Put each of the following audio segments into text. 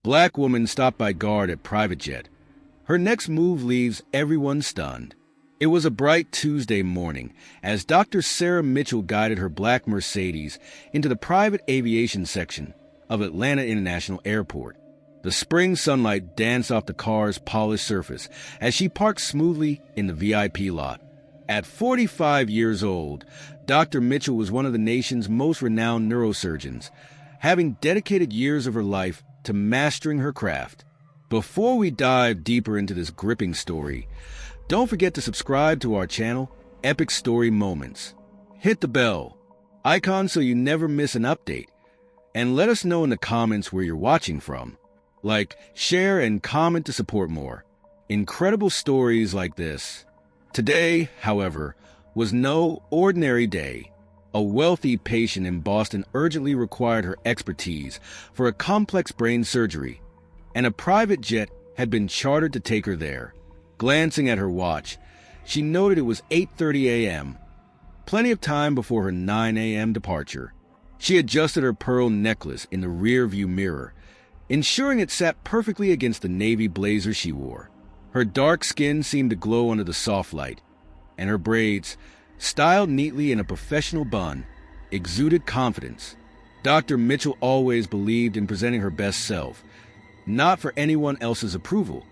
Black woman stopped by guard at private jet. Her next move leaves everyone stunned. It was a bright Tuesday morning as Dr. Sarah Mitchell guided her black Mercedes into the private aviation section of Atlanta International Airport. The spring sunlight danced off the car's polished surface as she parked smoothly in the VIP lot. At 45 years old, Dr. Mitchell was one of the nation's most renowned neurosurgeons, having dedicated years of her life to mastering her craft. Before we dive deeper into this gripping story, don't forget to subscribe to our channel, Epic Story Moments. Hit the bell icon so you never miss an update, and let us know in the comments where you're watching from. Like, share, and comment to support more incredible stories like this. Today, however, was no ordinary day. A wealthy patient in Boston urgently required her expertise for a complex brain surgery, and a private jet had been chartered to take her there. Glancing at her watch, she noted it was 8:30 a.m., plenty of time before her 9 a.m. departure. She adjusted her pearl necklace in the rear-view mirror, ensuring it sat perfectly against the navy blazer she wore. Her dark skin seemed to glow under the soft light, and her braids, styled neatly in a professional bun, exuded confidence. Dr. Mitchell always believed in presenting her best self, not for anyone else's approval,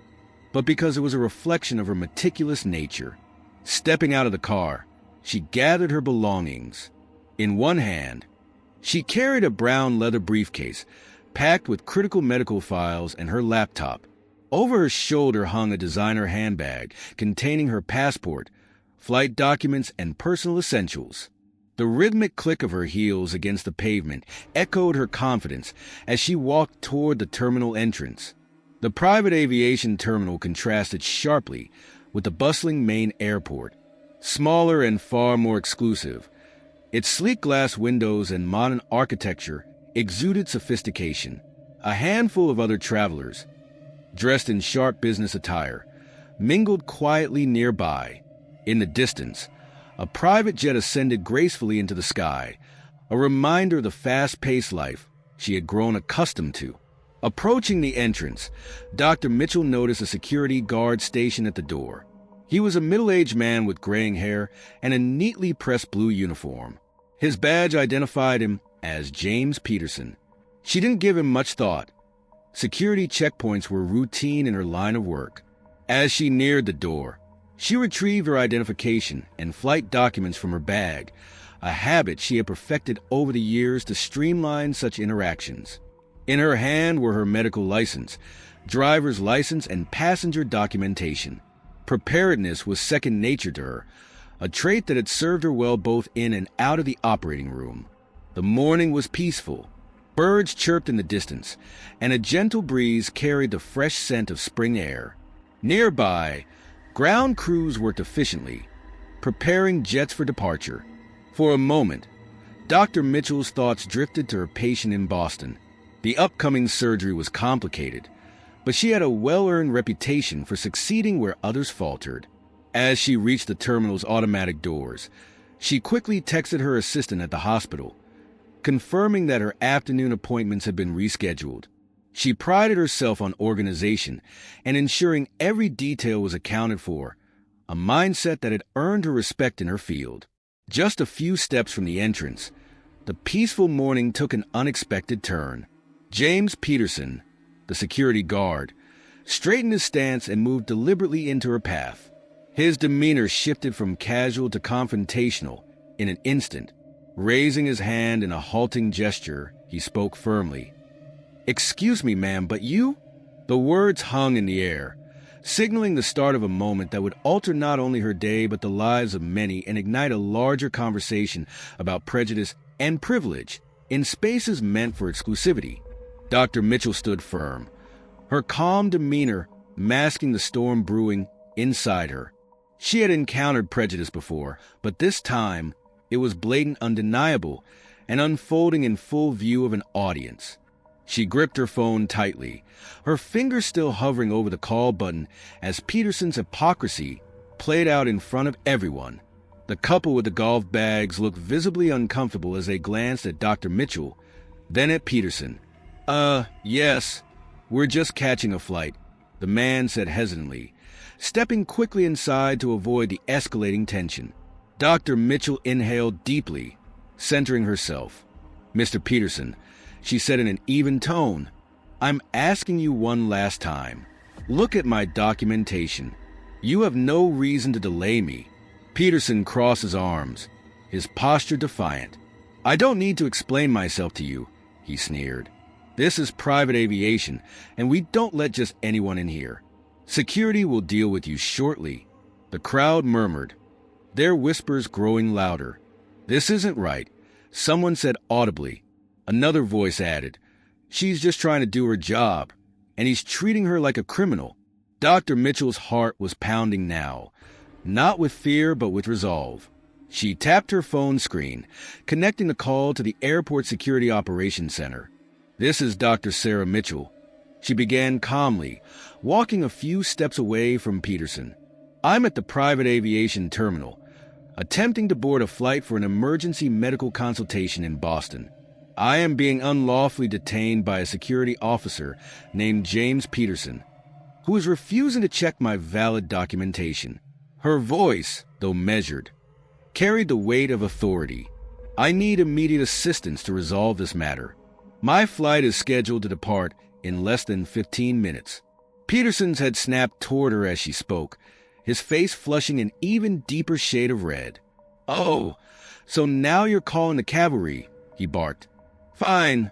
but because it was a reflection of her meticulous nature. Stepping out of the car, she gathered her belongings. In one hand, she carried a brown leather briefcase packed with critical medical files and her laptop. Over her shoulder hung a designer handbag containing her passport, flight documents, and personal essentials. The rhythmic click of her heels against the pavement echoed her confidence as she walked toward the terminal entrance. The private aviation terminal contrasted sharply with the bustling main airport, smaller and far more exclusive. Its sleek glass windows and modern architecture exuded sophistication. A handful of other travelers, dressed in sharp business attire, mingled quietly nearby. In the distance, a private jet ascended gracefully into the sky, a reminder of the fast-paced life she had grown accustomed to. Approaching the entrance, Dr. Mitchell noticed a security guard stationed at the door. He was a middle-aged man with graying hair and a neatly pressed blue uniform. His badge identified him as James Peterson. She didn't give him much thought. Security checkpoints were routine in her line of work. As she neared the door, she retrieved her identification and flight documents from her bag, a habit she had perfected over the years to streamline such interactions. In her hand were her medical license, driver's license, and passenger documentation. Preparedness was second nature to her, a trait that had served her well both in and out of the operating room. The morning was peaceful. Birds chirped in the distance, and a gentle breeze carried the fresh scent of spring air. Nearby, ground crews worked efficiently, preparing jets for departure. For a moment, Dr. Mitchell's thoughts drifted to her patient in Boston. The upcoming surgery was complicated, but she had a well-earned reputation for succeeding where others faltered. As she reached the terminal's automatic doors, she quickly texted her assistant at the hospital, confirming that her afternoon appointments had been rescheduled. She prided herself on organization and ensuring every detail was accounted for, a mindset that had earned her respect in her field. Just a few steps from the entrance, the peaceful morning took an unexpected turn. James Peterson, the security guard, straightened his stance and moved deliberately into her path. His demeanor shifted from casual to confrontational in an instant. Raising his hand in a halting gesture, he spoke firmly. "Excuse me, ma'am, but you?" The words hung in the air, signaling the start of a moment that would alter not only her day but the lives of many and ignite a larger conversation about prejudice and privilege in spaces meant for exclusivity. Dr. Mitchell stood firm, her calm demeanor masking the storm brewing inside her. She had encountered prejudice before, but this time it was blatant, undeniable, and unfolding in full view of an audience. She gripped her phone tightly, her fingers still hovering over the call button as Peterson's hypocrisy played out in front of everyone. The couple with the golf bags looked visibly uncomfortable as they glanced at Dr. Mitchell, then at Peterson. Yes. "We're just catching a flight," the man said hesitantly, stepping quickly inside to avoid the escalating tension. Dr. Mitchell inhaled deeply, centering herself. "Mr. Peterson," she said in an even tone, "I'm asking you one last time. Look at my documentation. You have no reason to delay me." Peterson crossed his arms, his posture defiant. "I don't need to explain myself to you," he sneered. "This is private aviation, and we don't let just anyone in here. Security will deal with you shortly." The crowd murmured, their whispers growing louder. "This isn't right," someone said audibly. Another voice added, "She's just trying to do her job, and he's treating her like a criminal." Dr. Mitchell's heart was pounding now, not with fear but with resolve. She tapped her phone screen, connecting the call to the Airport Security Operations Center. "This is Dr. Sarah Mitchell," she began calmly, walking a few steps away from Peterson. "I'm at the private aviation terminal, attempting to board a flight for an emergency medical consultation in Boston. I am being unlawfully detained by a security officer named James Peterson, who is refusing to check my valid documentation." Her voice, though measured, carried the weight of authority. "I need immediate assistance to resolve this matter. My flight is scheduled to depart in less than 15 minutes. Peterson's head snapped toward her as she spoke, his face flushing an even deeper shade of red. "Oh, so now you're calling the cavalry," he barked. "Fine.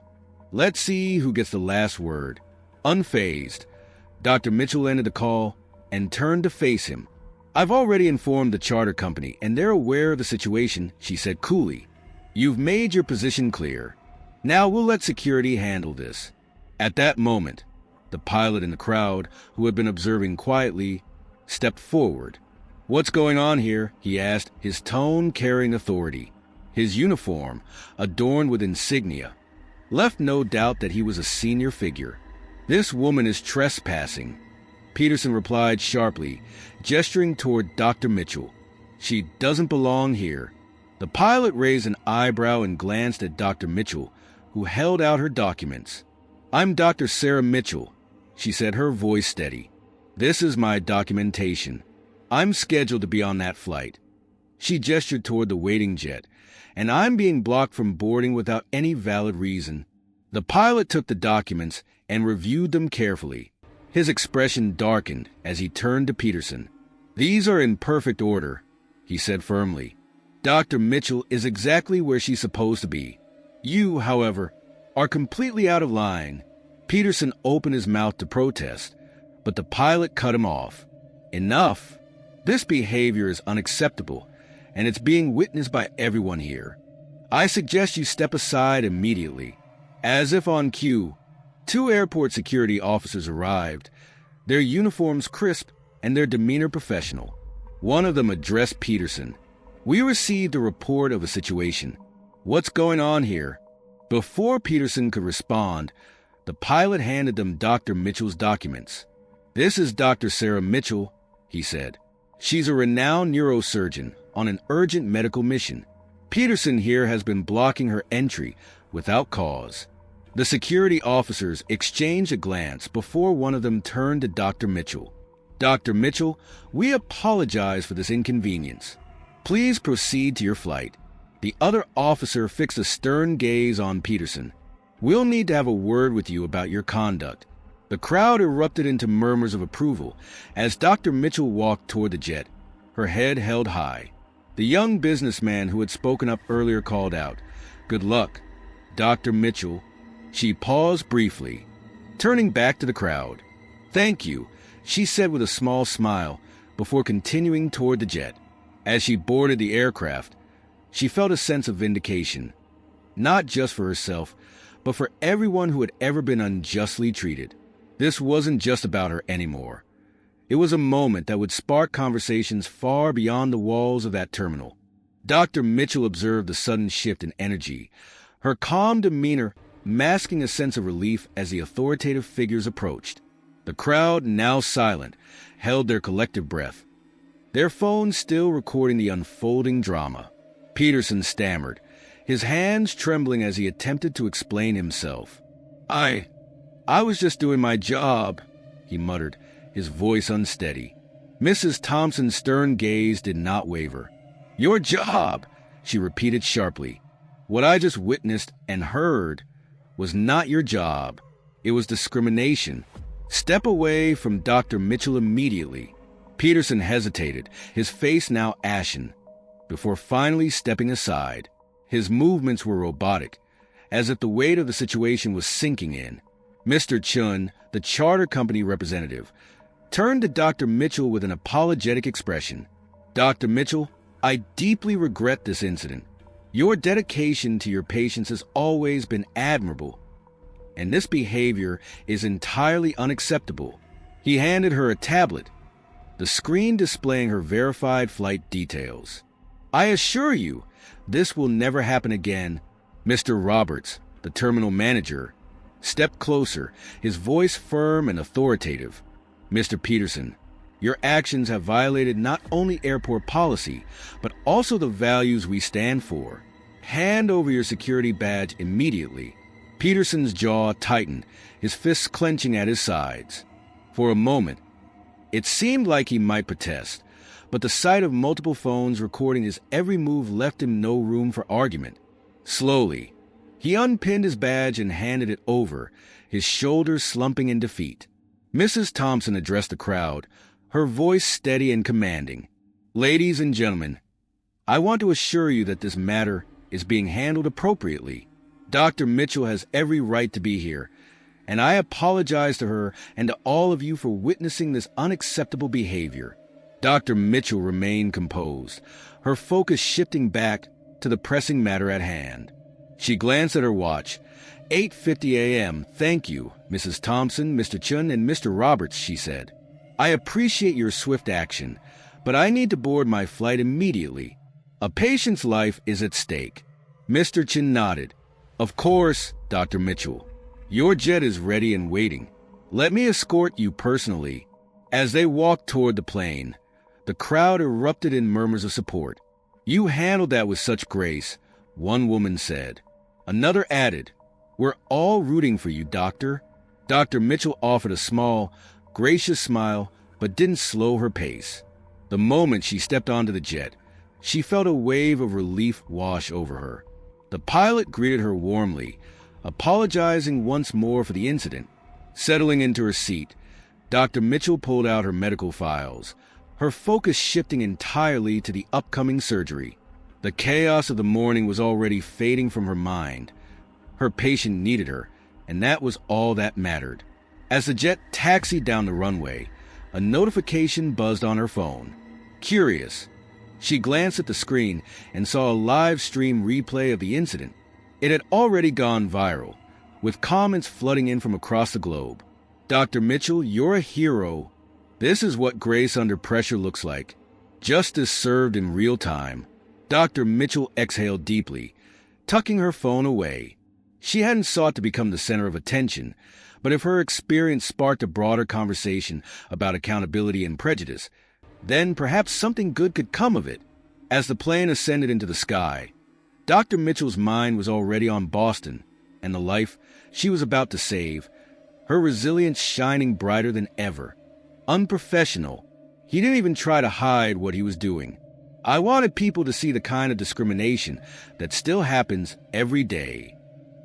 Let's see who gets the last word." Unfazed, Dr. Mitchell ended the call and turned to face him. "I've already informed the charter company, and they're aware of the situation," she said coolly. "You've made your position clear. Now we'll let security handle this." At that moment, the pilot in the crowd, who had been observing quietly, stepped forward. "What's going on here?" he asked, his tone carrying authority. His uniform, adorned with insignia, left no doubt that he was a senior figure. "This woman is trespassing," Peterson replied sharply, gesturing toward Dr. Mitchell. "She doesn't belong here." The pilot raised an eyebrow and glanced at Dr. Mitchell, who held out her documents. "I'm Dr. Sarah Mitchell," she said, her voice steady. "This is my documentation. I'm scheduled to be on that flight." She gestured toward the waiting jet, "and I'm being blocked from boarding without any valid reason." The pilot took the documents and reviewed them carefully. His expression darkened as he turned to Peterson. "These are in perfect order," he said firmly. "Dr. Mitchell is exactly where she's supposed to be. You, however, are completely out of line." Peterson opened his mouth to protest, but the pilot cut him off. "Enough. This behavior is unacceptable, and it's being witnessed by everyone here. I suggest you step aside immediately." As if on cue, 2 airport security officers arrived, their uniforms crisp and their demeanor professional. One of them addressed Peterson. "We received a report of a situation. What's going on here?" Before Peterson could respond, the pilot handed them Dr. Mitchell's documents. "This is Dr. Sarah Mitchell," he said. "She's a renowned neurosurgeon on an urgent medical mission. Peterson here has been blocking her entry without cause." The security officers exchanged a glance before one of them turned to Dr. Mitchell. "Dr. Mitchell, we apologize for this inconvenience. Please proceed to your flight." The other officer fixed a stern gaze on Peterson. "We'll need to have a word with you about your conduct." The crowd erupted into murmurs of approval as Dr. Mitchell walked toward the jet, her head held high. The young businessman who had spoken up earlier called out, "Good luck, Dr. Mitchell." She paused briefly, turning back to the crowd. "Thank you," she said with a small smile before continuing toward the jet. As she boarded the aircraft, she felt a sense of vindication, not just for herself, but for everyone who had ever been unjustly treated. This wasn't just about her anymore. It was a moment that would spark conversations far beyond the walls of that terminal. Dr. Mitchell observed the sudden shift in energy, her calm demeanor masking a sense of relief as the authoritative figures approached. The crowd, now silent, held their collective breath, their phones still recording the unfolding drama. Peterson stammered, his hands trembling as he attempted to explain himself. I I was just doing my job, he muttered, his voice unsteady. Mrs. Thompson's stern gaze did not waver. Your job, she repeated sharply. What I just witnessed and heard was not your job. It was discrimination. Step away from Dr. Mitchell immediately. Peterson hesitated, his face now ashen, before finally stepping aside. His movements were robotic, as if the weight of the situation was sinking in. Mr. Chun, the charter company representative, turned to Dr. Mitchell with an apologetic expression. Dr. Mitchell, I deeply regret this incident. Your dedication to your patients has always been admirable, and this behavior is entirely unacceptable. He handed her a tablet, the screen displaying her verified flight details. I assure you, this will never happen again. Mr. Roberts, the terminal manager, stepped closer, his voice firm and authoritative. Mr. Peterson, your actions have violated not only airport policy, but also the values we stand for. Hand over your security badge immediately. Peterson's jaw tightened, his fists clenching at his sides. For a moment, it seemed like he might protest, but the sight of multiple phones recording his every move left him no room for argument. Slowly, he unpinned his badge and handed it over, his shoulders slumping in defeat. Mrs. Thompson addressed the crowd, her voice steady and commanding. Ladies and gentlemen, I want to assure you that this matter is being handled appropriately. Dr. Mitchell has every right to be here, and I apologize to her and to all of you for witnessing this unacceptable behavior. Dr. Mitchell remained composed, her focus shifting back to the pressing matter at hand. She glanced at her watch. 8:50 a.m. Thank you, Mrs. Thompson, Mr. Chun, and Mr. Roberts, she said. I appreciate your swift action, but I need to board my flight immediately. A patient's life is at stake. Mr. Chun nodded. Of course, Dr. Mitchell. Your jet is ready and waiting. Let me escort you personally. As they walked toward the plane, the crowd erupted in murmurs of support. You handled that with such grace, one woman said. Another added, We're all rooting for you, Doctor. Dr. Mitchell offered a small, gracious smile, but didn't slow her pace. The moment she stepped onto the jet, she felt a wave of relief wash over her. The pilot greeted her warmly, apologizing once more for the incident. Settling into her seat, Dr. Mitchell pulled out her medical files, her focus shifting entirely to the upcoming surgery. The chaos of the morning was already fading from her mind. Her patient needed her, and that was all that mattered. As the jet taxied down the runway, a notification buzzed on her phone. Curious, she glanced at the screen and saw a live stream replay of the incident. It had already gone viral, with comments flooding in from across the globe. Dr. Mitchell, you're a hero. This is what grace under pressure looks like. Justice served in real time. Dr. Mitchell exhaled deeply, tucking her phone away. She hadn't sought to become the center of attention, but if her experience sparked a broader conversation about accountability and prejudice, then perhaps something good could come of it. As the plane ascended into the sky, Dr. Mitchell's mind was already on Boston and the life she was about to save, her resilience shining brighter than ever. Unprofessional, he didn't even try to hide what he was doing. I wanted people to see the kind of discrimination that still happens every day.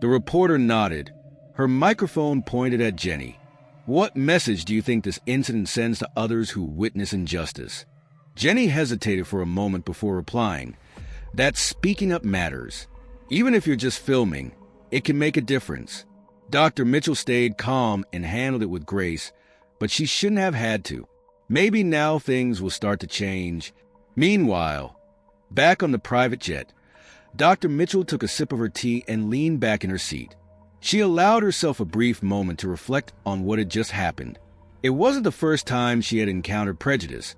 The reporter nodded, her microphone pointed at Jenny. What message do you think this incident sends to others who witness injustice? Jenny hesitated for a moment before replying. That speaking up matters. Even if you're just filming, it can make a difference. Dr. Mitchell stayed calm and handled it with grace, but she shouldn't have had to. Maybe now things will start to change. Meanwhile, back on the private jet, Dr. Mitchell took a sip of her tea and leaned back in her seat. She allowed herself a brief moment to reflect on what had just happened. It wasn't the first time she had encountered prejudice,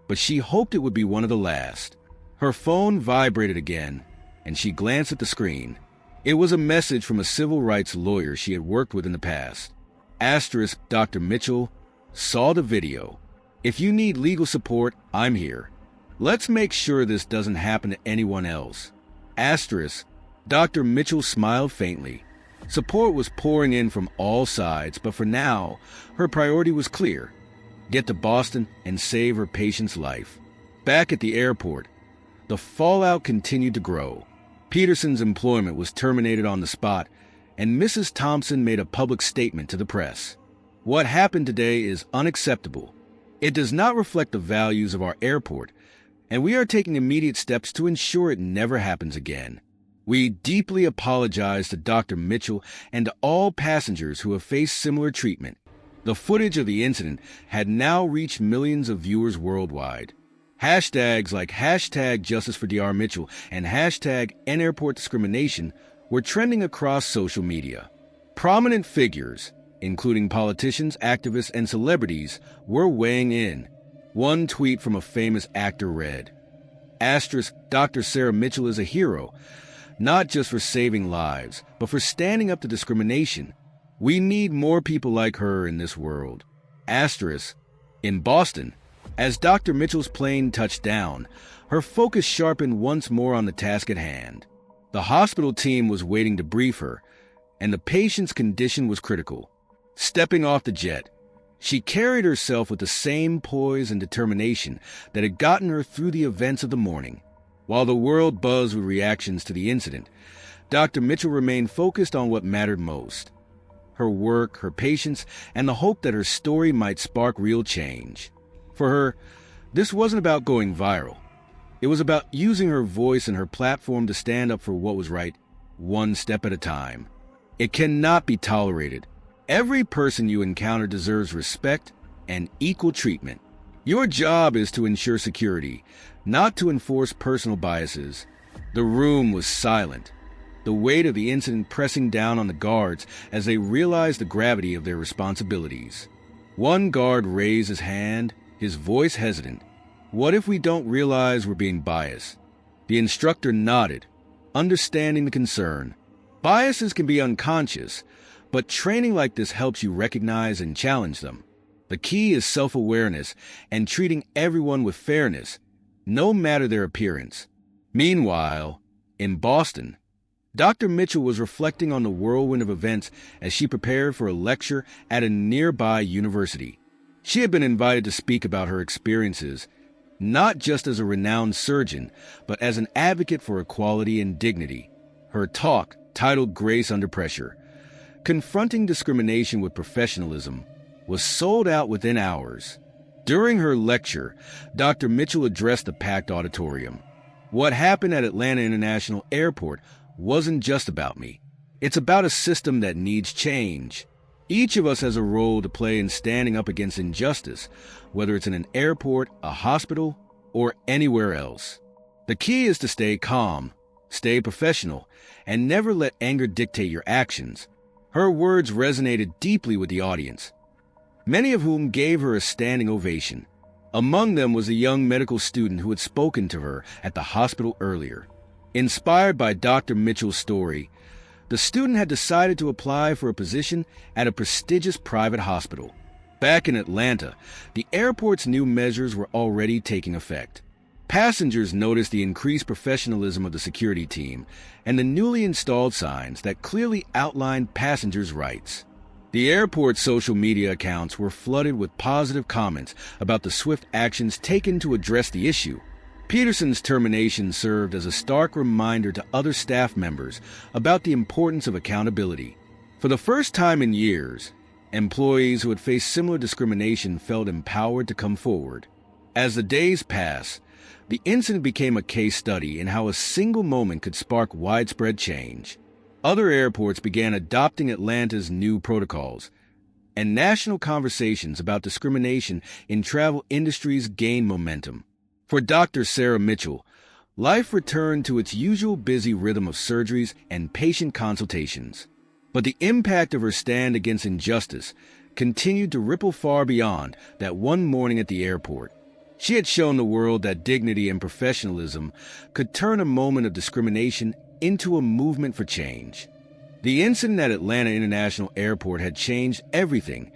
but she hoped it would be one of the last. Her phone vibrated again, and she glanced at the screen. It was a message from a civil rights lawyer she had worked with in the past. Asterisk, Dr. Mitchell saw the video. If you need legal support, I'm here. Let's make sure this doesn't happen to anyone else. Asterisk, Dr. Mitchell smiled faintly. Support was pouring in from all sides, but for now, her priority was clear: get to Boston and save her patient's life. Back at the airport, the fallout continued to grow. Peterson's employment was terminated on the spot, and Mrs. Thompson made a public statement to the press. What happened today is unacceptable. It does not reflect the values of our airport, and we are taking immediate steps to ensure it never happens again. We deeply apologize to Dr. Mitchell and to all passengers who have faced similar treatment. The footage of the incident had now reached millions of viewers worldwide. Hashtags like #JusticeForDr Mitchell and #EndAirportDiscrimination were trending across social media. Prominent figures, including politicians, activists, and celebrities, were weighing in. One tweet from a famous actor read, "Dr. Sarah Mitchell is a hero, not just for saving lives, but for standing up to discrimination. We need more people like her in this world." In Boston, as Dr. Mitchell's plane touched down, her focus sharpened once more on the task at hand. The hospital team was waiting to brief her, and the patient's condition was critical. Stepping off the jet, she carried herself with the same poise and determination that had gotten her through the events of the morning. While the world buzzed with reactions to the incident, Dr. Mitchell remained focused on what mattered most: her work, her patients, and the hope that her story might spark real change. For her, this wasn't about going viral. It was about using her voice and her platform to stand up for what was right, one step at a time. It cannot be tolerated. Every person you encounter deserves respect and equal treatment. Your job is to ensure security, not to enforce personal biases. The room was silent, the weight of the incident pressing down on the guards as they realized the gravity of their responsibilities. One guard raised his hand, his voice hesitant. "What if we don't realize we're being biased?" The instructor nodded, understanding the concern. Biases can be unconscious, but training like this helps you recognize and challenge them. The key is self-awareness and treating everyone with fairness, no matter their appearance. Meanwhile, in Boston, Dr. Mitchell was reflecting on the whirlwind of events as she prepared for a lecture at a nearby university. She had been invited to speak about her experiences, not just as a renowned surgeon, but as an advocate for equality and dignity. Her talk, titled "Grace Under Pressure: Confronting Discrimination with Professionalism," was sold out within hours. During her lecture, Dr. Mitchell addressed the packed auditorium. "What happened at Atlanta International Airport wasn't just about me. It's about a system that needs change. Each of us has a role to play in standing up against injustice, whether it's in an airport, a hospital, or anywhere else. The key is to stay calm, stay professional, and never let anger dictate your actions." Her words resonated deeply with the audience, many of whom gave her a standing ovation. Among them was a young medical student who had spoken to her at the hospital earlier. Inspired by Dr. Mitchell's story, the student had decided to apply for a position at a prestigious private hospital. Back in Atlanta, the airport's new measures were already taking effect. Passengers noticed the increased professionalism of the security team and the newly installed signs that clearly outlined passengers' rights. The airport's social media accounts were flooded with positive comments about the swift actions taken to address the issue. Peterson's termination served as a stark reminder to other staff members about the importance of accountability. For the first time in years, employees who had faced similar discrimination felt empowered to come forward. As the days passed, the incident became a case study in how a single moment could spark widespread change. Other airports began adopting Atlanta's new protocols, and national conversations about discrimination in travel industries gained momentum. For Dr. Sarah Mitchell, life returned to its usual busy rhythm of surgeries and patient consultations. But the impact of her stand against injustice continued to ripple far beyond that one morning at the airport. She had shown the world that dignity and professionalism could turn a moment of discrimination into a movement for change. The incident at Atlanta International Airport had changed everything,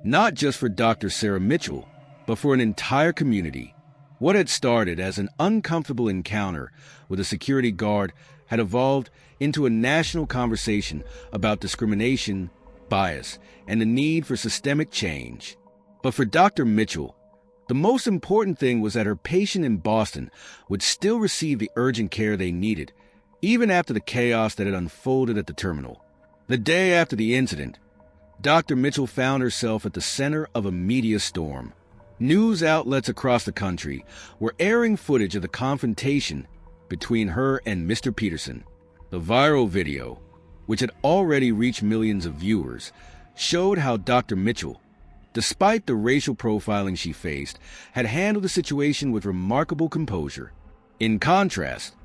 not just for Dr. Sarah Mitchell, but for an entire community. What had started as an uncomfortable encounter with a security guard had evolved into a national conversation about discrimination, bias, and the need for systemic change. But for Dr. Mitchell, the most important thing was that her patient in Boston would still receive the urgent care they needed, even after the chaos that had unfolded at the terminal. The day after the incident, Dr. Mitchell found herself at the center of a media storm. News outlets across the country were airing footage of the confrontation between her and Mr. Peterson. The viral video, which had already reached millions of viewers, showed how Dr. Mitchell, despite the racial profiling she faced, had handled the situation with remarkable composure. In contrast,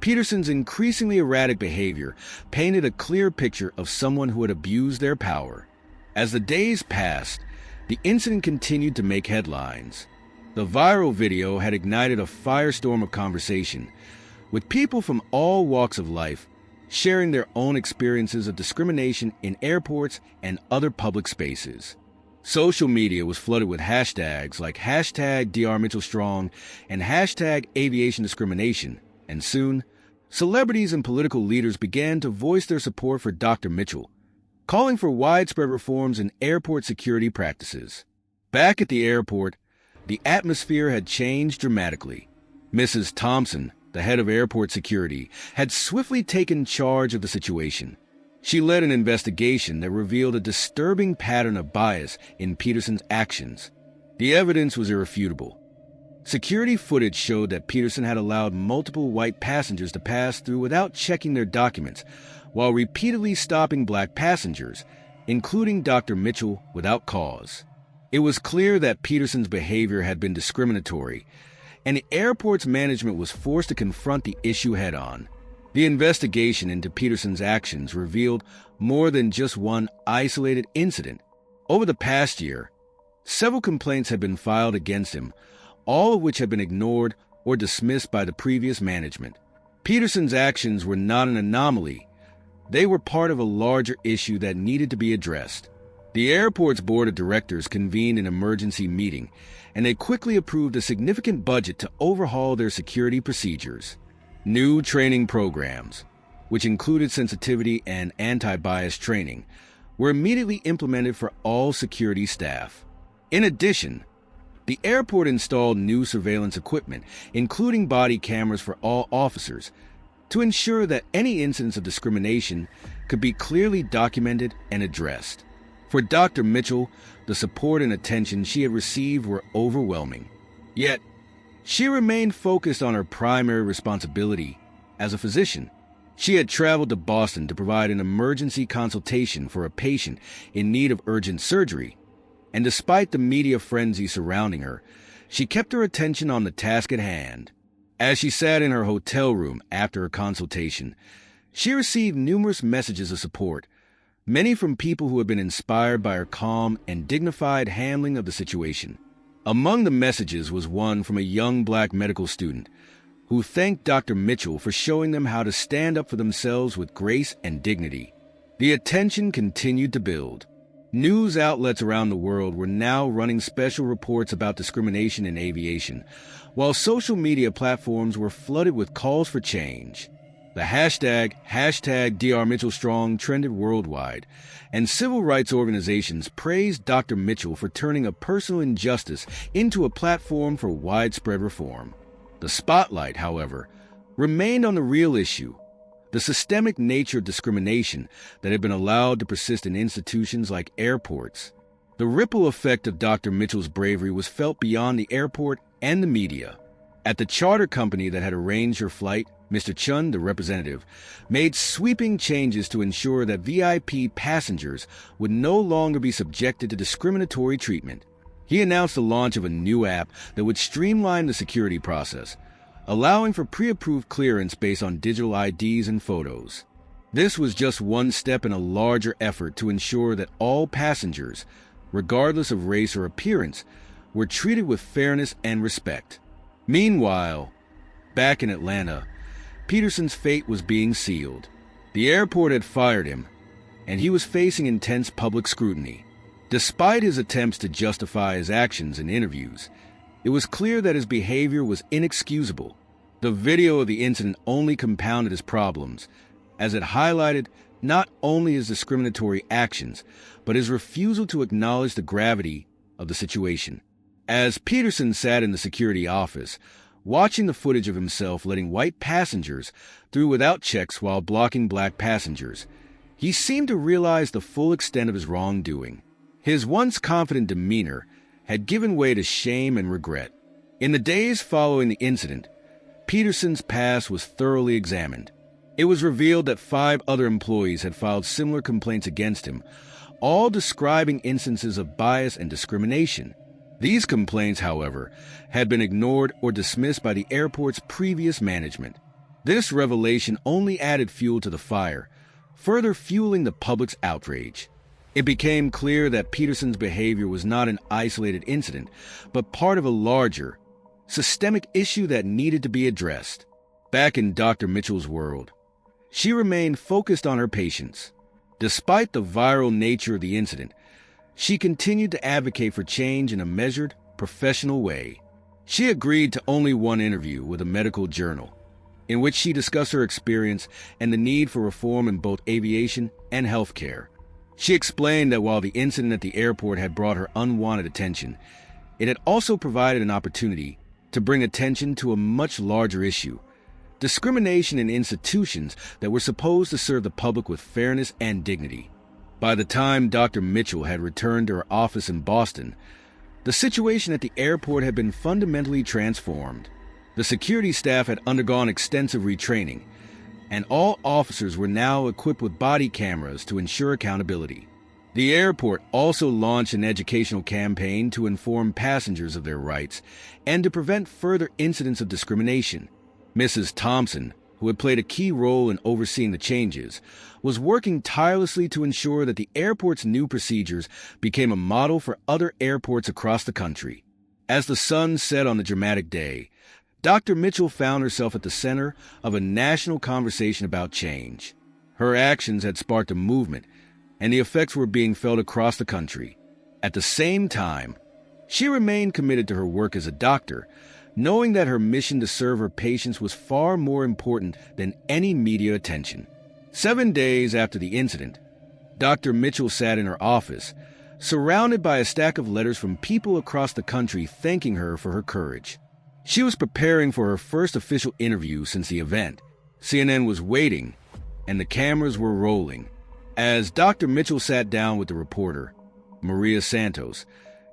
Peterson's increasingly erratic behavior painted a clear picture of someone who had abused their power. As the days passed, the incident continued to make headlines. The viral video had ignited a firestorm of conversation, with people from all walks of life sharing their own experiences of discrimination in airports and other public spaces. Social media was flooded with hashtags like #DrMitchellStrong and #Aviation Discrimination, and soon, celebrities and political leaders began to voice their support for Dr. Mitchell, calling for widespread reforms in airport security practices. Back at the airport, the atmosphere had changed dramatically. Mrs. Thompson, the head of airport security, had swiftly taken charge of the situation. She led an investigation that revealed a disturbing pattern of bias in Peterson's actions. The evidence was irrefutable. Security footage showed that Peterson had allowed multiple white passengers to pass through without checking their documents, while repeatedly stopping black passengers, including Dr. Mitchell, without cause. It was clear that Peterson's behavior had been discriminatory, and the airport's management was forced to confront the issue head-on. The investigation into Peterson's actions revealed more than just one isolated incident. Over the past year, several complaints had been filed against him, all of which had been ignored or dismissed by the previous management. Peterson's actions were not an anomaly. They were part of a larger issue that needed to be addressed. The airport's board of directors convened an emergency meeting, and they quickly approved a significant budget to overhaul their security procedures. New training programs, which included sensitivity and anti-bias training, were immediately implemented for all security staff. In addition, the airport installed new surveillance equipment, including body cameras for all officers, to ensure that any incidents of discrimination could be clearly documented and addressed. For Dr. Mitchell, the support and attention she had received were overwhelming. Yet, she remained focused on her primary responsibility as a physician. She had traveled to Boston to provide an emergency consultation for a patient in need of urgent surgery, and despite the media frenzy surrounding her, she kept her attention on the task at hand. As she sat in her hotel room after her consultation, she received numerous messages of support, many from people who had been inspired by her calm and dignified handling of the situation. Among the messages was one from a young black medical student who thanked Dr. Mitchell for showing them how to stand up for themselves with grace and dignity. The attention continued to build. News outlets around the world were now running special reports about discrimination in aviation, while social media platforms were flooded with calls for change. The #DrMitchellStrong trended worldwide, and civil rights organizations praised Dr. Mitchell for turning a personal injustice into a platform for widespread reform. The spotlight, however, remained on the real issue: the systemic nature of discrimination that had been allowed to persist in institutions like airports. The ripple effect of Dr. Mitchell's bravery was felt beyond the airport and the media. At the charter company that had arranged her flight, Mr. Chun, the representative, made sweeping changes to ensure that VIP passengers would no longer be subjected to discriminatory treatment. He announced the launch of a new app that would streamline the security process, allowing for pre-approved clearance based on digital IDs and photos. This was just one step in a larger effort to ensure that all passengers, regardless of race or appearance, were treated with fairness and respect. Meanwhile, back in Atlanta, Peterson's fate was being sealed. The airport had fired him, and he was facing intense public scrutiny. Despite his attempts to justify his actions in interviews, It was clear that his behavior was inexcusable. The video of the incident only compounded his problems, as it highlighted not only his discriminatory actions, but his refusal to acknowledge the gravity of the situation. As Peterson sat in the security office, watching the footage of himself letting white passengers through without checks while blocking black passengers, he seemed to realize the full extent of his wrongdoing. His once confident demeanor had given way to shame and regret. In the days following the incident, Peterson's past was thoroughly examined. It was revealed that 5 other employees had filed similar complaints against him, all describing instances of bias and discrimination. These complaints, however, had been ignored or dismissed by the airport's previous management. This revelation only added fuel to the fire, further fueling the public's outrage. It became clear that Peterson's behavior was not an isolated incident, but part of a larger, systemic issue that needed to be addressed. Back in Dr. Mitchell's world, she remained focused on her patients. Despite the viral nature of the incident, she continued to advocate for change in a measured, professional way. She agreed to only one interview with a medical journal, in which she discussed her experience and the need for reform in both aviation and healthcare. She explained that while the incident at the airport had brought her unwanted attention, it had also provided an opportunity to bring attention to a much larger issue: discrimination in institutions that were supposed to serve the public with fairness and dignity. By the time Dr. Mitchell had returned to her office in Boston, the situation at the airport had been fundamentally transformed. The security staff had undergone extensive retraining, and all officers were now equipped with body cameras to ensure accountability. The airport also launched an educational campaign to inform passengers of their rights and to prevent further incidents of discrimination. Mrs. Thompson, who had played a key role in overseeing the changes, was working tirelessly to ensure that the airport's new procedures became a model for other airports across the country. As the sun set on the dramatic day, Dr. Mitchell found herself at the center of a national conversation about change. Her actions had sparked a movement, and the effects were being felt across the country. At the same time, she remained committed to her work as a doctor, knowing that her mission to serve her patients was far more important than any media attention. 7 days after the incident, Dr. Mitchell sat in her office, surrounded by a stack of letters from people across the country thanking her for her courage. She was preparing for her first official interview since the event. CNN was waiting, and the cameras were rolling. As Dr. Mitchell sat down with the reporter, Maria Santos,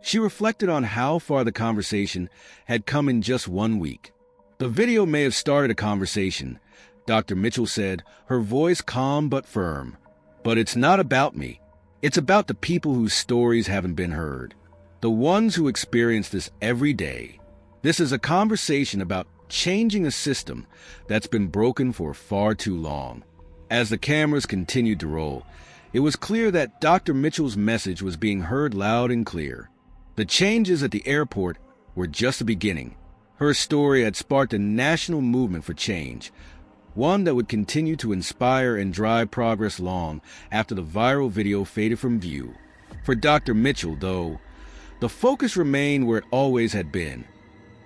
she reflected on how far the conversation had come in just 1 week. The video may have started a conversation, Dr. Mitchell said, her voice calm but firm. But it's not about me. It's about the people whose stories haven't been heard, the ones who experience this every day. This is a conversation about changing a system that's been broken for far too long. As the cameras continued to roll, it was clear that Dr. Mitchell's message was being heard loud and clear. The changes at the airport were just the beginning. Her story had sparked a national movement for change, one that would continue to inspire and drive progress long after the viral video faded from view. For Dr. Mitchell, though, the focus remained where it always had been,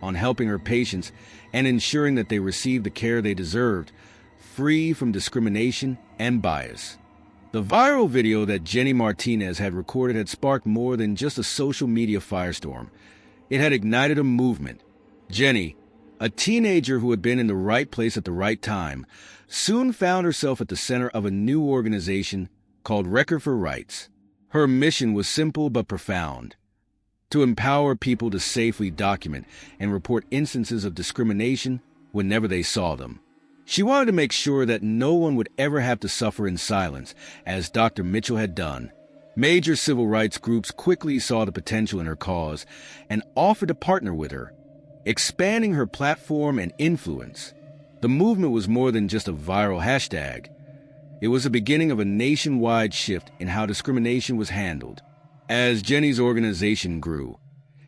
on helping her patients and ensuring that they received the care they deserved, free from discrimination and bias. The viral video that Jenny Martinez had recorded had sparked more than just a social media firestorm. It had ignited a movement. Jenny, a teenager who had been in the right place at the right time, soon found herself at the center of a new organization called Record for Rights. Her mission was simple but profound: to empower people to safely document and report instances of discrimination whenever they saw them. She wanted to make sure that no one would ever have to suffer in silence, as Dr. Mitchell had done. Major civil rights groups quickly saw the potential in her cause and offered to partner with her, expanding her platform and influence. The movement was more than just a viral hashtag. It was the beginning of a nationwide shift in how discrimination was handled. As Jenny's organization grew,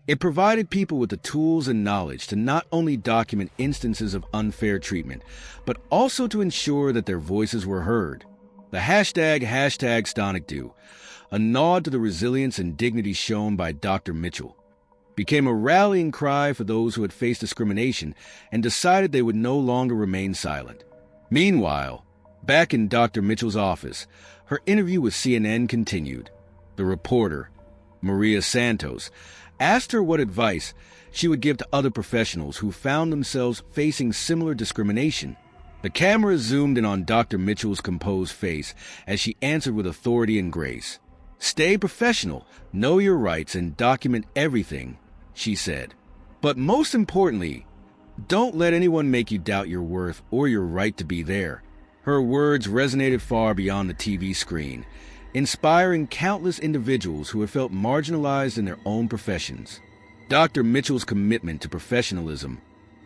it provided people with the tools and knowledge to not only document instances of unfair treatment, but also to ensure that their voices were heard. The hashtag #StonicDo, a nod to the resilience and dignity shown by Dr. Mitchell. became a rallying cry for those who had faced discrimination and decided they would no longer remain silent. Meanwhile, back in Dr. Mitchell's office, her interview with CNN continued. The reporter, Maria Santos, asked her what advice she would give to other professionals who found themselves facing similar discrimination. The camera zoomed in on Dr. Mitchell's composed face as she answered with authority and grace. "Stay professional, know your rights, and document everything," she said. "But most importantly, don't let anyone make you doubt your worth or your right to be there." Her words resonated far beyond the TV screen, inspiring countless individuals who had felt marginalized in their own professions. Dr. Mitchell's commitment to professionalism,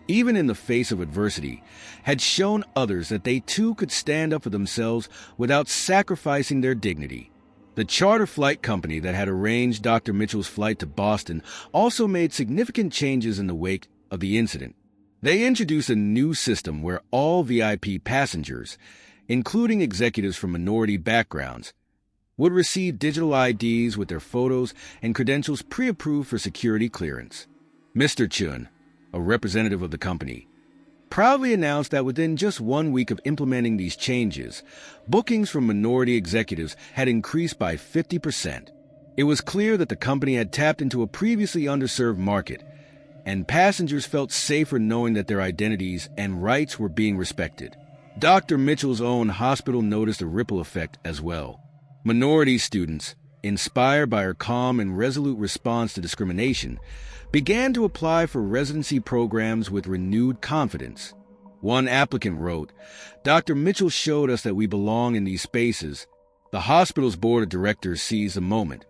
even in the face of adversity, had shown others that they too could stand up for themselves without sacrificing their dignity. The charter flight company that had arranged Dr. Mitchell's flight to Boston also made significant changes in the wake of the incident. They introduced a new system where all VIP passengers, including executives from minority backgrounds, would receive digital IDs with their photos and credentials pre-approved for security clearance. Mr. Chun, a representative of the company, proudly announced that within just 1 week of implementing these changes, bookings from minority executives had increased by 50%. It was clear that the company had tapped into a previously underserved market, and passengers felt safer knowing that their identities and rights were being respected. Dr. Mitchell's own hospital noticed a ripple effect as well. Minority students, inspired by her calm and resolute response to discrimination, began to apply for residency programs with renewed confidence. One applicant wrote, "Dr. Mitchell showed us that we belong in these spaces. The hospital's board of directors seized the moment,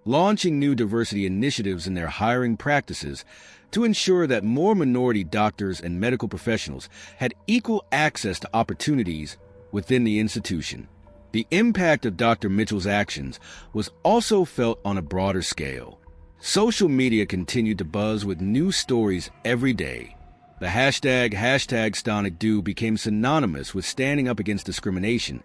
launching new diversity initiatives in their hiring practices to ensure that more minority doctors and medical professionals had equal access to opportunities within the institution." The impact of Dr. Mitchell's actions was also felt on a broader scale. Social media continued to buzz with new stories every day. The hashtag #StonicDo became synonymous with standing up against discrimination,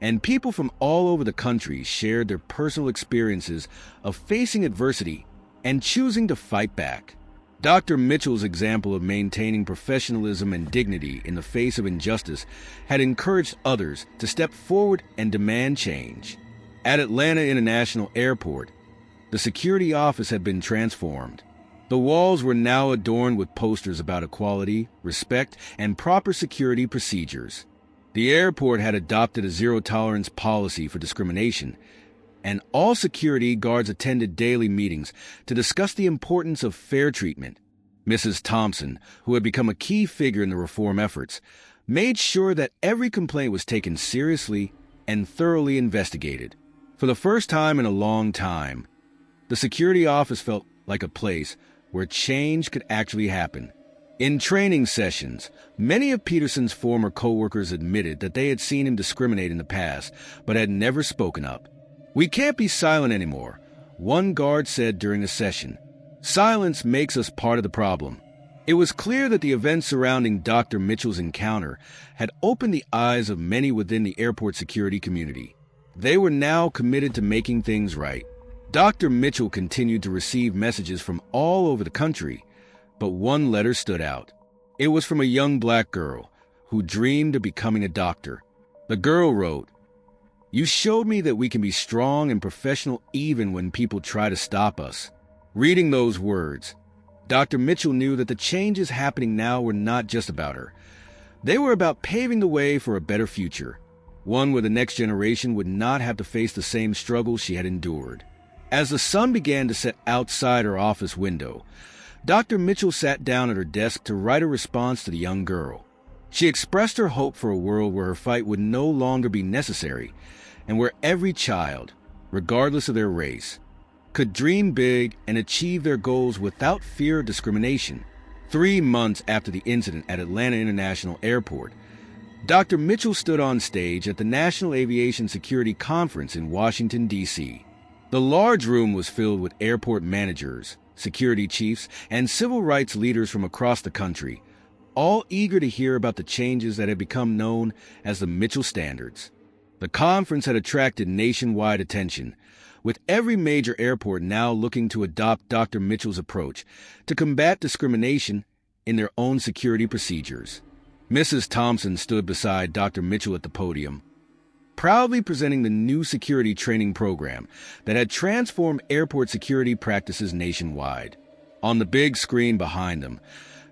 and people from all over the country shared their personal experiences of facing adversity and choosing to fight back. Dr. Mitchell's example of maintaining professionalism and dignity in the face of injustice had encouraged others to step forward and demand change. At Atlanta International Airport, the security office had been transformed. The walls were now adorned with posters about equality, respect, and proper security procedures. The airport had adopted a zero-tolerance policy for discrimination, and all security guards attended daily meetings to discuss the importance of fair treatment. Mrs. Thompson, who had become a key figure in the reform efforts, made sure that every complaint was taken seriously and thoroughly investigated. For the first time in a long time, the security office felt like a place where change could actually happen. In training sessions, many of Peterson's former co-workers admitted that they had seen him discriminate in the past, but had never spoken up. "We can't be silent anymore," one guard said during a session. "Silence makes us part of the problem." It was clear that the events surrounding Dr. Mitchell's encounter had opened the eyes of many within the airport security community. They were now committed to making things right. Dr. Mitchell continued to receive messages from all over the country, but one letter stood out. It was from a young black girl who dreamed of becoming a doctor. The girl wrote, "You showed me that we can be strong and professional even when people try to stop us." Reading those words, Dr. Mitchell knew that the changes happening now were not just about her. They were about paving the way for a better future, one where the next generation would not have to face the same struggles she had endured. As the sun began to set outside her office window, Dr. Mitchell sat down at her desk to write a response to the young girl. She expressed her hope for a world where her fight would no longer be necessary, and where every child, regardless of their race, could dream big and achieve their goals without fear of discrimination. 3 months after the incident at Atlanta International Airport, Dr. Mitchell stood on stage at the National Aviation Security Conference in Washington, D.C. The large room was filled with airport managers, security chiefs, and civil rights leaders from across the country, all eager to hear about the changes that had become known as the Mitchell Standards. The conference had attracted nationwide attention, with every major airport now looking to adopt Dr. Mitchell's approach to combat discrimination in their own security procedures. Mrs. Thompson stood beside Dr. Mitchell at the podium, proudly presenting the new security training program that had transformed airport security practices nationwide. On the big screen behind them,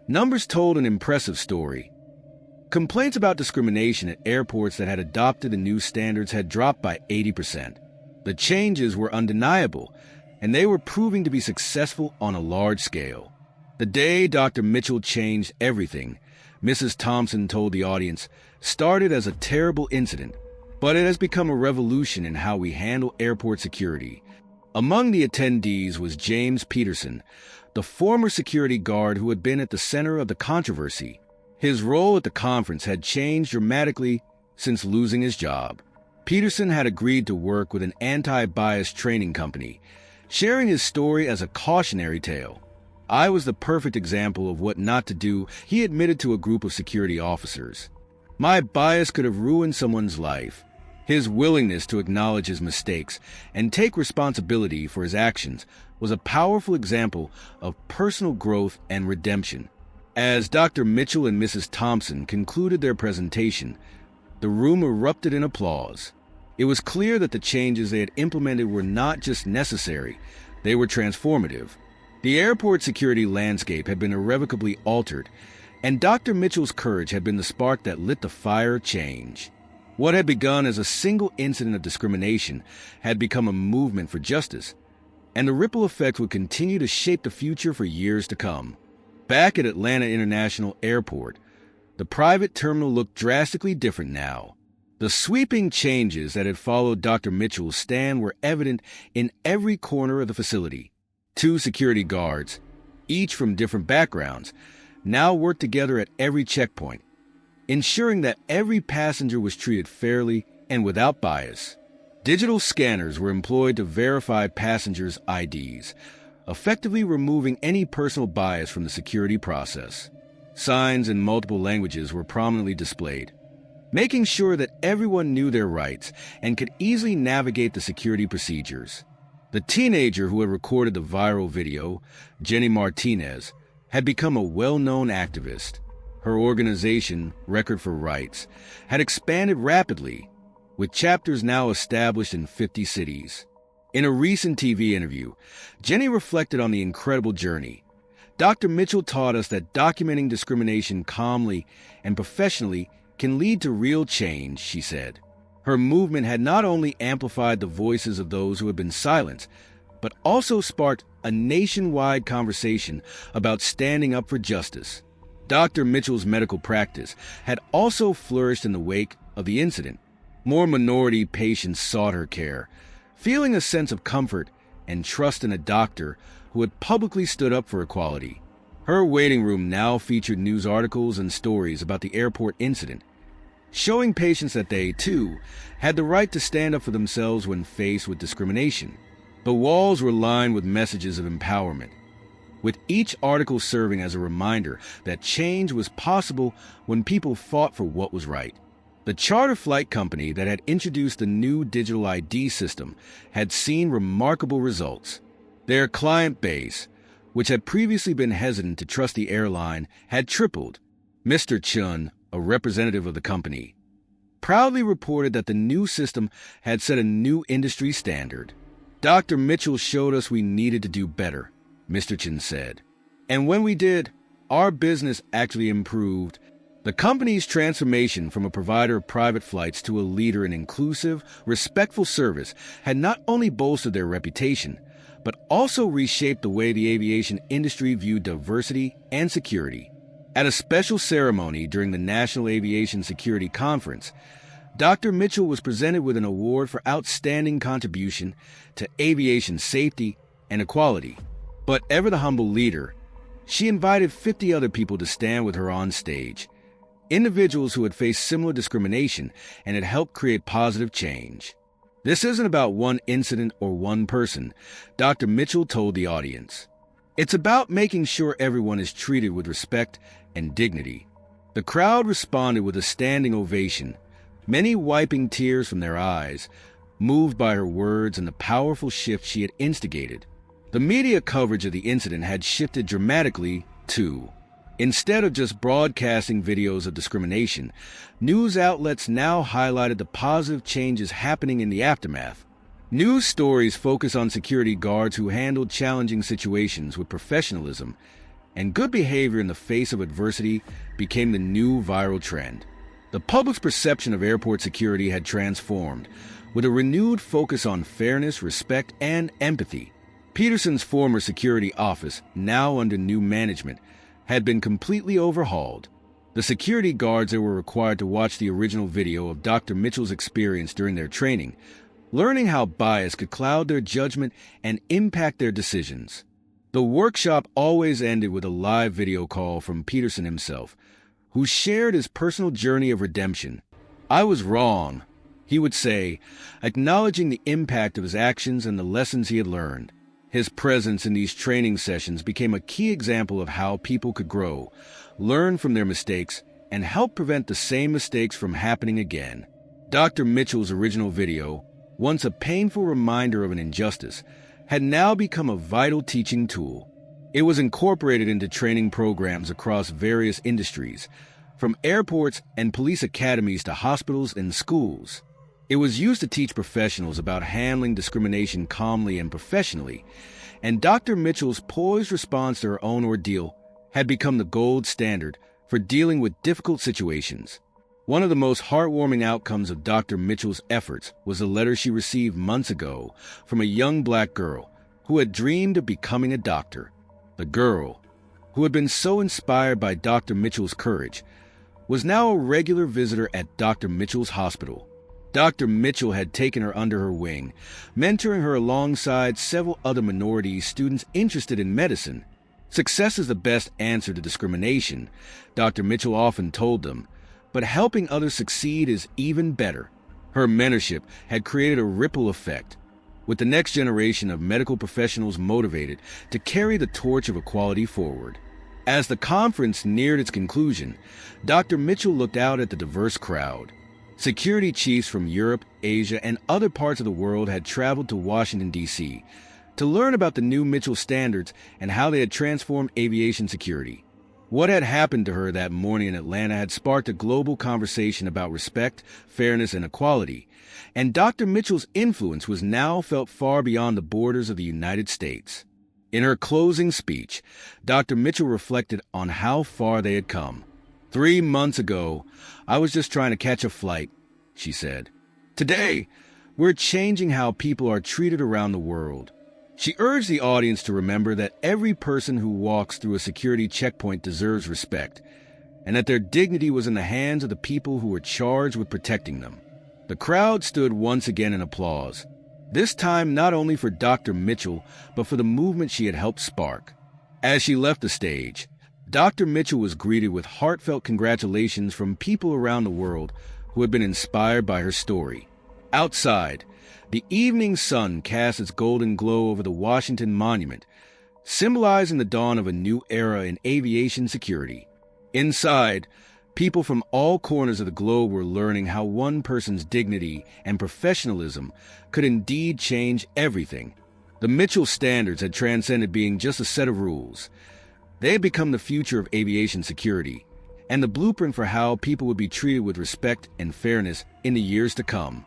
numbers told an impressive story. Complaints about discrimination at airports that had adopted the new standards had dropped by 80%. The changes were undeniable, and they were proving to be successful on a large scale. The day Dr. Mitchell changed everything, Mrs. Thompson told the audience, started as a terrible incident, but it has become a revolution in how we handle airport security. Among the attendees was James Peterson, the former security guard who had been at the center of the controversy. His role at the conference had changed dramatically since losing his job. Peterson had agreed to work with an anti-bias training company, sharing his story as a cautionary tale. "I was the perfect example of what not to do," he admitted to a group of security officers. "My bias could have ruined someone's life." His willingness to acknowledge his mistakes and take responsibility for his actions was a powerful example of personal growth and redemption. As Dr. Mitchell and Mrs. Thompson concluded their presentation, the room erupted in applause. It was clear that the changes they had implemented were not just necessary, they were transformative. The airport security landscape had been irrevocably altered, and Dr. Mitchell's courage had been the spark that lit the fire of change. What had begun as a single incident of discrimination had become a movement for justice, and the ripple effect would continue to shape the future for years to come. Back at Atlanta International Airport, the private terminal looked drastically different now. The sweeping changes that had followed Dr. Mitchell's stand were evident in every corner of the facility. 2 security guards, each from different backgrounds, now worked together at every checkpoint, ensuring that every passenger was treated fairly and without bias. Digital scanners were employed to verify passengers' IDs, effectively removing any personal bias from the security process. Signs in multiple languages were prominently displayed, making sure that everyone knew their rights and could easily navigate the security procedures. The teenager who had recorded the viral video, Jenny Martinez, had become a well-known activist. Her organization, Record for Rights, had expanded rapidly, with chapters now established in 50 cities. In a recent TV interview, Jenny reflected on the incredible journey. Dr. Mitchell taught us that documenting discrimination calmly and professionally can lead to real change, she said. Her movement had not only amplified the voices of those who had been silenced, but also sparked a nationwide conversation about standing up for justice. Dr. Mitchell's medical practice had also flourished in the wake of the incident. More minority patients sought her care, feeling a sense of comfort and trust in a doctor who had publicly stood up for equality. Her waiting room now featured news articles and stories about the airport incident, showing patients that they, too, had the right to stand up for themselves when faced with discrimination. The walls were lined with messages of empowerment, with each article serving as a reminder that change was possible when people fought for what was right. The charter flight company that had introduced the new digital ID system had seen remarkable results. Their client base, which had previously been hesitant to trust the airline, had tripled. Mr. Chun, a representative of the company, proudly reported that the new system had set a new industry standard. "Dr. Mitchell showed us we needed to do better," Mr. Chun said. "And when we did, our business actually improved." The company's transformation from a provider of private flights to a leader in inclusive, respectful service had not only bolstered their reputation, but also reshaped the way the aviation industry viewed diversity and security. At a special ceremony during the National Aviation Security Conference, Dr. Mitchell was presented with an award for outstanding contribution to aviation safety and equality. But ever the humble leader, she invited 50 other people to stand with her on stage, individuals who had faced similar discrimination and had helped create positive change. "This isn't about one incident or one person," Dr. Mitchell told the audience. "It's about making sure everyone is treated with respect and dignity." The crowd responded with a standing ovation, many wiping tears from their eyes, moved by her words and the powerful shift she had instigated. The media coverage of the incident had shifted dramatically, too. Instead of just broadcasting videos of discrimination, news outlets now highlighted the positive changes happening in the aftermath. News stories focus on security guards who handled challenging situations with professionalism, and good behavior in the face of adversity became the new viral trend. The public's perception of airport security had transformed, with a renewed focus on fairness, respect, and empathy. Peterson's former security office, now under new management, had been completely overhauled. The security guards there were required to watch the original video of Dr. Mitchell's experience during their training, learning how bias could cloud their judgment and impact their decisions. The workshop always ended with a live video call from Peterson himself, who shared his personal journey of redemption. "I was wrong," he would say, acknowledging the impact of his actions and the lessons he had learned. His presence in these training sessions became a key example of how people could grow, learn from their mistakes, and help prevent the same mistakes from happening again. Dr. Mitchell's original video, once a painful reminder of an injustice, had now become a vital teaching tool. It was incorporated into training programs across various industries, from airports and police academies to hospitals and schools. It was used to teach professionals about handling discrimination calmly and professionally, and Dr. Mitchell's poised response to her own ordeal had become the gold standard for dealing with difficult situations. One of the most heartwarming outcomes of Dr. Mitchell's efforts was a letter she received months ago from a young black girl who had dreamed of becoming a doctor. The girl, who had been so inspired by Dr. Mitchell's courage, was now a regular visitor at Dr. Mitchell's hospital. Dr. Mitchell had taken her under her wing, mentoring her alongside several other minority students interested in medicine. Success is the best answer to discrimination, Dr. Mitchell often told them, but helping others succeed is even better. Her mentorship had created a ripple effect, with the next generation of medical professionals motivated to carry the torch of equality forward. As the conference neared its conclusion, Dr. Mitchell looked out at the diverse crowd. Security chiefs from Europe, Asia, and other parts of the world had traveled to Washington, D.C. to learn about the new Mitchell standards and how they had transformed aviation security. What had happened to her that morning in Atlanta had sparked a global conversation about respect, fairness, and equality, and Dr. Mitchell's influence was now felt far beyond the borders of the United States. In her closing speech, Dr. Mitchell reflected on how far they had come. "3 months ago, I was just trying to catch a flight," she said. "Today, we're changing how people are treated around the world." She urged the audience to remember that every person who walks through a security checkpoint deserves respect, and that their dignity was in the hands of the people who were charged with protecting them. The crowd stood once again in applause, this time not only for Dr. Mitchell, but for the movement she had helped spark. As she left the stage, Dr. Mitchell was greeted with heartfelt congratulations from people around the world who had been inspired by her story. Outside, the evening sun cast its golden glow over the Washington Monument, symbolizing the dawn of a new era in aviation security. Inside, people from all corners of the globe were learning how one person's dignity and professionalism could indeed change everything. The Mitchell standards had transcended being just a set of rules. They had become the future of aviation security, and the blueprint for how people would be treated with respect and fairness in the years to come.